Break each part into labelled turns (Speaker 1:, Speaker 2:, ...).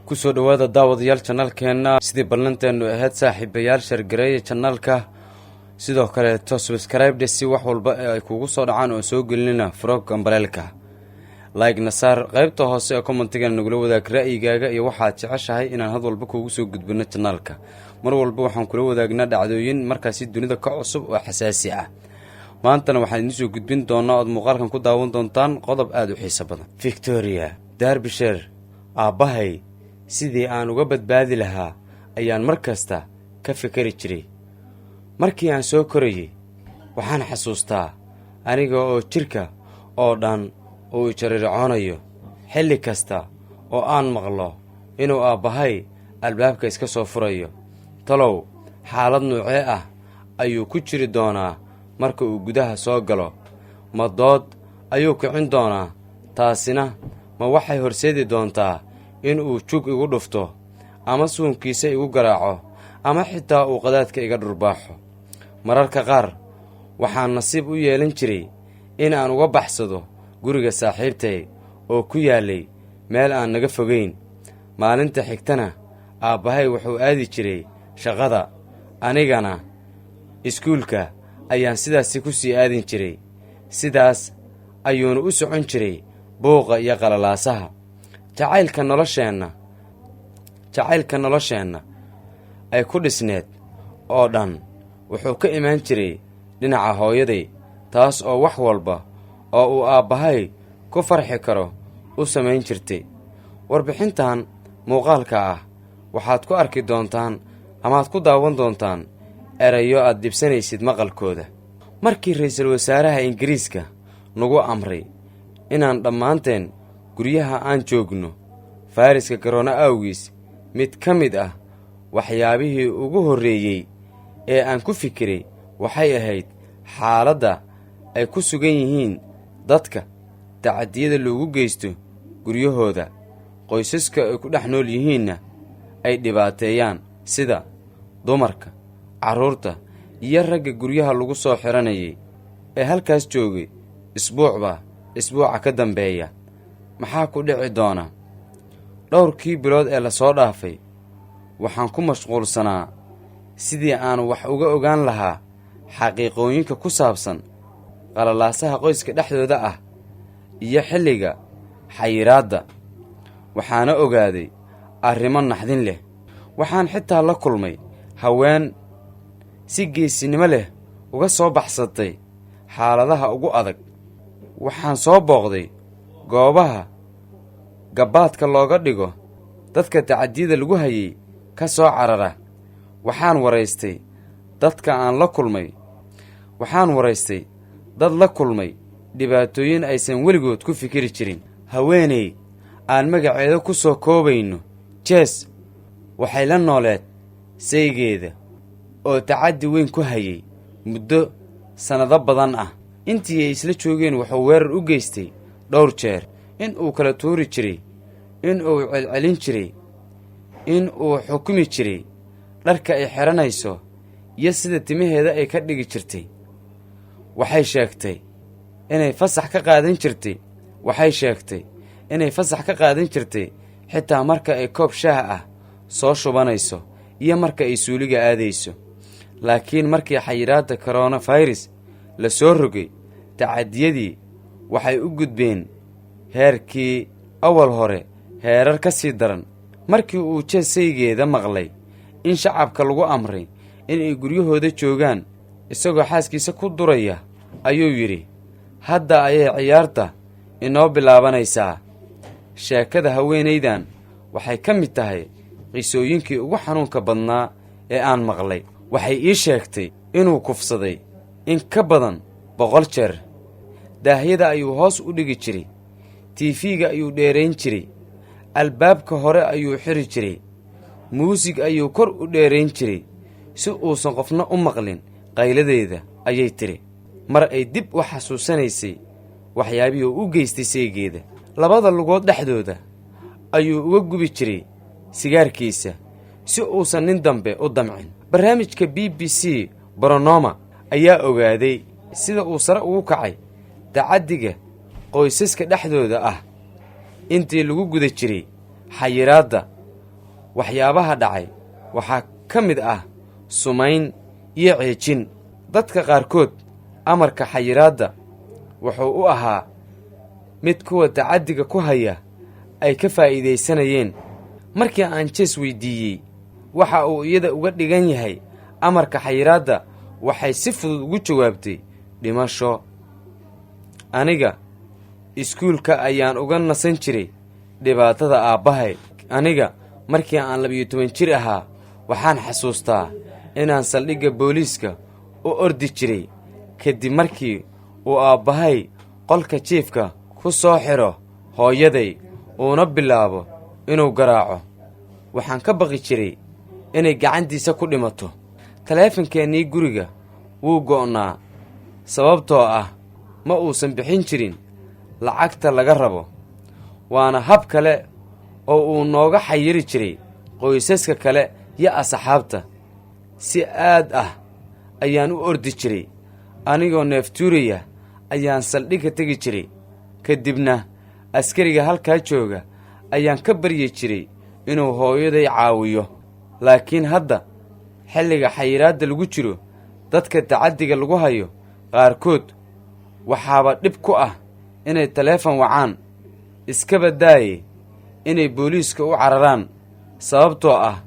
Speaker 1: kusoo dhawaada daawadayaal channelkeena sidii ballanteenu ahayd saaxiibayaal shargareeya channelka sidoo kale subscribe si wax walba ay kugu soo dhacaan oo soo gelinina frog gambaleelka like nasar qaybta hoose ee commentiga nagula wadaag ra'yigaaga iyo waxaad jeceshahay inaan had walba kugu soo gudbino channelka mar walba waxaan kula wadaagnaa dhacdooyin markaasi dunida ka cusub oo xasaasi ah maantana waxaan idin soo gudbin doonaa oo muuqaalkan ku daawan doontaan qodob aad u xiiso badan Victoria Derbyshire aabahay sidii aan uga badbaadi lahaa ayaan markasta ka fikiri jiray markii aan soo korayay waxaan xasuustaa aniga oo jirka oo dhan uu jarircoonayo xilli kasta oo aan maqlo inuu aabahay albaabka iska soo furayo talow xaalad nuucee ah ayuu ku jiri doonaa marka uu gudaha soo galo ma dood ayuu kicin doonaa taasina ma waxay horseedi doontaa in uu jug igu dhufto ama suunkiisa igu garaaco ama xitaa uu qadaadka iga dhurbaaxo mararka qaar waxaan nasiib u yeelan jiray in aan uga baxsado guriga saaxiibtay oo ku yaalay meel aan naga fogeyn maalinta xigtana aabbahay wuxuu aadi jiray shaqada anigana iskuulka ayaan sidaasi ku sii aadin jiray sidaas ayuuna u socon jiray buuqa iyo qalalaasaha jacaylka nolosheenna ay ku dhisneed oo dhan wuxuu ka imaan jiray dhinaca hooyaday taas oo wax walba oo uu aabbahay ku farxi karo u samayn jirtay warbixintan muuqaalka ah waxaad ku arki doontaan amaad ku daawan doontaan erayo aad dibsanaysid maqalkooda markii ra'iisul wasaaraha ingiriiska nagu amray inaan dhammaanteen guryaha aan joogno fayraska corona awgiis mid ka mid ah waxyaabihii ugu horreeyey ee aan ku fikiray waxay ahayd xaaladda ay ku sugan yihiin dadka tacadiyada loogu geysto guryahooda qoysaska ay ku dhex nool yihiinna ay dhibaateeyaan sida dumarka carruurta iyo ragga guryaha lagu soo xiranayay ee halkaas joogay isbuuca ka dambeeya maxaa ku dhici doona dhowrkii bilood ee la soo dhaafay waxaan ku mashquulsanaa sidii aan wax uga ogaan lahaa xaqiiqooyinka ku saabsan qalalaasaha qoyska dhexdooda ah iyo xilliga xayiraadda waxaana ogaaday arrimo naxdin leh waxaan xitaa la kulmay haween si geesinimo leh uga soo baxsatay xaaladaha ugu adag waxaan soo booqday goobaha gabbaadka looga dhigo dadka tacadiyada lagu hayay ka soo carara waxaan waraystay dad la kulmay dhibaatooyin aysan weligood ku fikiri jirin haweeney aan magaceeda ku soo koobayno jees waxay la nooleed saygeeda oo tacaddi weyn ku hayay muddo sannado badan ah intii ay isla joogeen wuxuu weerar u geystay dhowr jeer in uu kala tuuri jiray in uu celcelin jiray in uu xukumi jiray dharka ay xiranayso iyo sida timaheeda ay ka dhigi jirtay waxay sheegtay inay fasax ka qaadan jirtay xitaa marka ay koob shaah ah soo shubanayso iyo marka ay suuliga aadayso laakiin markii xayiraadda coronavirus la soo rogay tacadiyadii waxay u gudbeen heerkii awal hore heerar ka sii daran markii uu jeesaygeeda maqlay in shacabka lagu amray inay guryahooda joogaan isagoo xaaskiisa ku duraya ayuu yidhi hadda ayay ciyaarta inoo bilaabanaysaa sheekada haweenaydan waxay ka mid tahay qisooyinkii ugu xanuunka badnaa ee aan maqlay waxay ii sheegtay inuu kufsaday in ka badan 100 jeer daahyada ayuu hoos u dhigi jiray tiifiga ayuu dheerayn jiray albaabka hore ayuu xiri jiray muusig ayuu kor u dheerayn jiray si uusan qofna u maqlin qayladeeda ayay tiri mar ay dib u xasuusanaysay waxyaabihii uu u geystay saygeeda labada lugood dhexdooda ayuu uga gubi jiray sigaarkiisa si uusan nin dambe u damcin barnaamijka BBC Baronoma ayaa ogaaday sida uu sare ugu kacay tacaddiga qoysaska dhexdooda ah intii lagu guda jiray xayiraadda waxyaabaha dhacay waxaa ka mid ah sumayn iyo ceejin. dadka qaarkood amarka xayiraadda wuxuu u ahaa mid kuwa tacaddiga ku haya ay ka faa'iidaysanayeen. markii aan jees weydiiyey waxa uu iyada uga dhigan yahay amarka xayiraadda, waxay si fudud ugu jawaabtay dhimasho. aniga iskuulka ayaan uga nasan jiray dhibaatada aabbahay. aniga markii aan 12 jir ahaa waxaan xasuustaa inaan saldhigga booliiska u ordi jiray kadib markii uu aabbahay qolka jiifka ku soo xidho hooyaday uuna bilaabo inuu garaaco. waxaan ka baqi jiray inay gacantiisa ku dhimato. taleefankeennii guriga wuu go'naa sababtoo ah ma uusan bixin jirin lacagta laga rabo, waana hab kale oo uu nooga xayiri jiray qoysaska kale iyo asxaabta. si aad ah ayaan u ordi jiray, anigoo neeftuuraya ayaan saldhigga tegi jiray. kadibna askariga halkaa jooga ayaan ka baryi jiray inuu hooyaday caawiyo. laakiin hadda xilliga xayiraadda lagu jiro, dadka tacaddiga lagu hayo qaarkood waxaaba dhib ku ah inay taleefan wacaan, iska badaaye inay booliiska u cararaan, sababtoo ah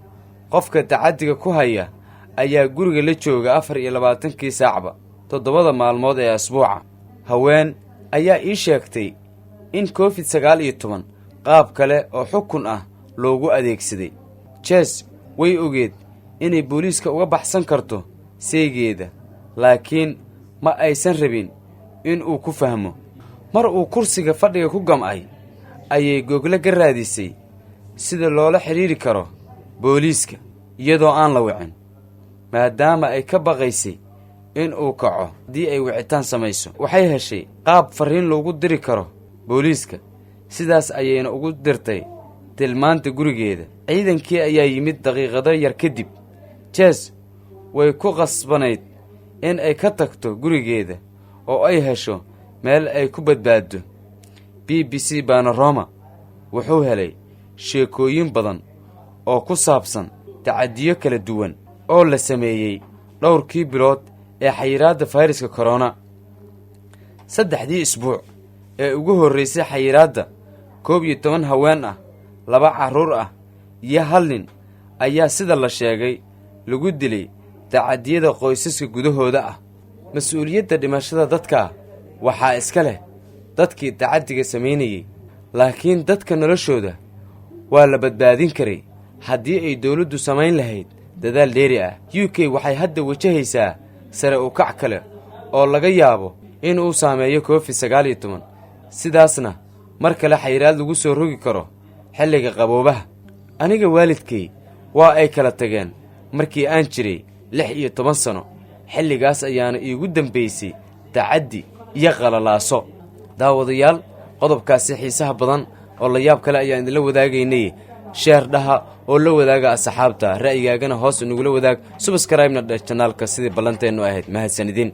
Speaker 1: qofka tacaddiga ku haya ayaa guriga la jooga 24 saacba 7 maalmood ee asbuuca. haween ayaa ii sheegtay in COVID-19 qaab kale oo xukun ah loogu adeegsaday. jees way ogeed inay booliiska uga baxsan karto seegeeda, laakiin ma aysan rabin in uu ku fahmo. mar uu kursiga fadhiga ku gam'ay ayay google ka raadisay sida loola xidhiiri karo booliiska iyadoo aan la wicin, maadaama ay ka baqaysay in uu kaco haddii ay wicitaan samayso. waxay heshay qaab farriin loogu diri karo booliiska, sidaas ayayna ugu dirtay tilmaanta gurigeeda. ciidankii ayaa yimid daqiiqado yar kadib. jees way ku qasbanayd in ay ka tagto gurigeeda oo ay hesho meel ay ku badbaaddo. BBC Panorama wuxuu helay sheekooyin badan oo ku saabsan tacaddiyo kala duwan oo la sameeyey dhowrkii bilood ee xayiraadda fayraska korona. 3 isbuuc ee ugu horraysay xayiraadda, 11 haween ah, 2 carruur ah iyo 1 nin ayaa sida la sheegay lagu dilay tacaddiyada qoysaska gudahooda ah. mas-uuliyadda dhimashada dadka waxaa iska leh dadkii tacaddiga samaynayey, laakiin dadka noloshooda waa la badbaadin karay haddii ay dawladdu samayn lahayd dadaal dheeri ah. UK waxay hadda wajahaysaa sare u kac kale oo laga yaabo inuu saameeyo COVID-19, sidaasna mar kale xayiraad lagu soo rogi karo xilliga qaboobaha. aniga waalidkay waa ay kala tageen markii aan jiray 16 sano. xilligaas ayaana iigu dambaysay tacaddi iyo qalalaaso. daawadayaal, qodobkaasi xiisaha badan oo la yaab kale ayaan idinla wadaagaynay. sheer dhaha oo la wadaaga asxaabta, ra'yigaagana hoos inagula wadaag. subscribe-na dheh channelka sidii ballanteennu ahayd. mahadsanidin.